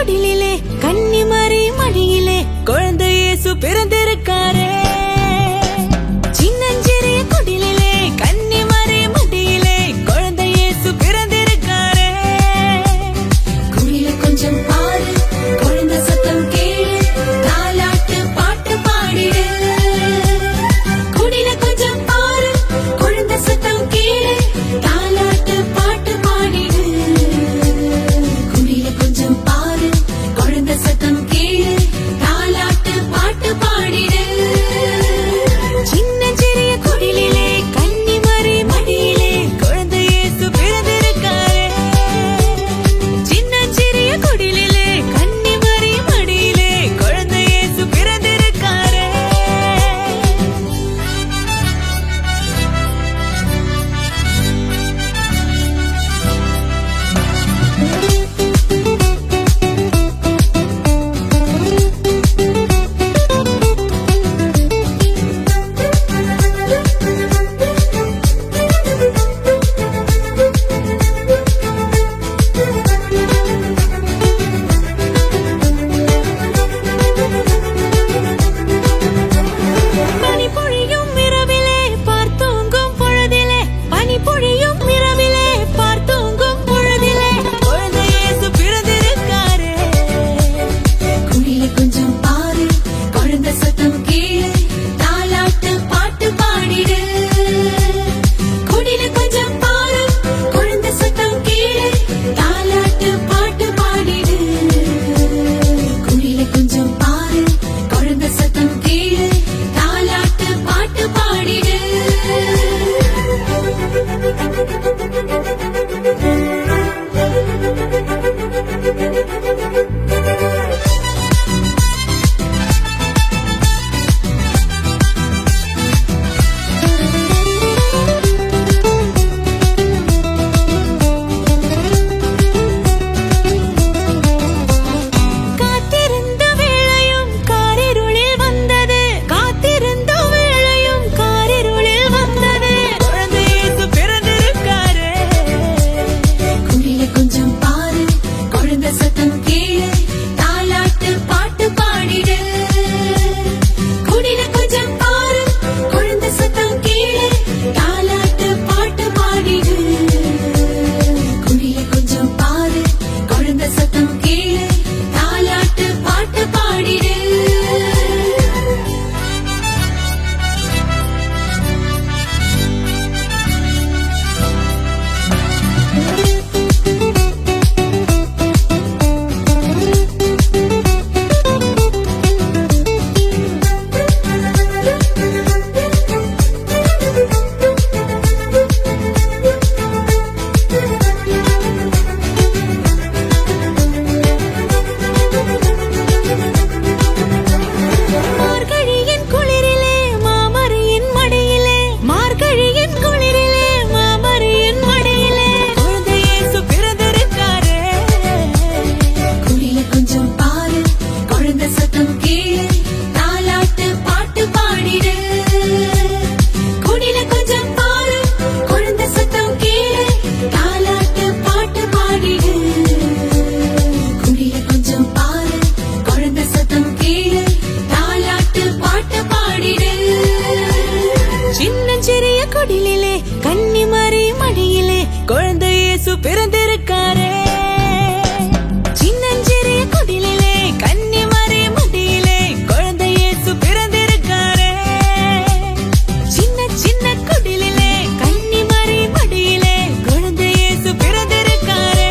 குடிலிலே கன்னிமரி மடியிலே குழந்தை இயேசு பிறந்திருக்காரே. சின்னஞ்சிறிய குடிலிலே கன்னிமரி மடியிலே குழந்தை இயேசு பிறந்திருக்காரே. குடில கொஞ்சம் பாரு, குழந்தை சத்தம் கேளு, தாலாட்டு பாட்டு பாடிடு. குடில கொஞ்சம் பாரு, குழந்தை சத்தம் கேளு, தாலாட்டு பாட்டு பாடிடு. குடில கொஞ்சம் பாரு, குழந்தை சத்தம் கேளு, தாலாட்டு பாட்டு பாடிடு. சின்னஞ்சிறிய குடிலிலே கன்னிமரி மடியிலே குழந்தை இயேசு பிறந்திருக்காரே. சின்னஞ்சிறிய குடிலிலே கன்னிமரி மடியிலே குழந்தை இயேசு பிறந்திருக்காரே. பனிபொழியும் இரவிலே பார்த்தூங்கும் பொழுதிலே, பனிபொழியும் இரவிலே பார்த்தூங்கும் பொழுதிலே குழந்தை இயேசு பிறந்திருக்காரே. குடில கொஞ்சம் பாரு, குழந்தை சத்தம் கேளு, தாலாட்டு பாட்டு பாடிடு. குடில கொஞ்சம் பாரு, குழந்தை சத்தம் கேளு, தாலாட்டு பாட்டு பாடிடு. குடில கொஞ்சம் பாரு, குழந்தை சத்தம் கேளு, தாலாட்டு பாட்டு பாடிடு. காத்திருந்த வேளையும் காரிருளில் வந்தது, காத்திருந்த வேளையும் காரிருளில் வந்தது குழந்தை இயேசு பிறந்திருக்காரே. குடில கொஞ்சம் பாரு, குழந்தை சத்தம் கேளு, தாலாட்டு பாட்டு பாடிடு. குடில கொஞ்சம் பாரு, குழந்தை சத்தம் கேளு, தாலாட்டு பாட்டு பாடிடு. குடில கொஞ்சம் பாரு, குழந்தை சத்தம் கேளு, தாலாட்டு பாட்டு பாடிடு. மார்கழியின் குளிரிலே மாமரியின் மடியிலே, மார்கழியின் குளிரிலே மாமரியின் மடியிலே குழந்தை இயேசு பிறந்திருக்காரே. குடில கொஞ்சம் பாரு, குழந்தை சத்தம் கேளு, தாலாட்டு பாட்டு பாடிடு. குடில கொஞ்சம் பாரு, குழந்தை சத்தம் கேளு, தாலாட்டு பாட்டு பாடிடு. குடில கொஞ்சம் பாரு, குழந்தை சத்தம் கேளு, தாலாட்டு பாட்டு பாடிடு. சின்னஞ்சிறிய குடிலிலே கன்னிமரி மடியிலே குழந்தை இயேசு பிறந்திருக்காரே. சின்னஞ்சிறிய குடிலிலே கன்னிமரி மடியிலே குழந்தை இயேசு பிறந்திருக்காரே. சின்ன சின்ன குடிலிலே கன்னிமரி மடியிலே குழந்தை இயேசு பிறந்திருக்காரே.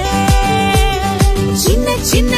சின்ன சின்ன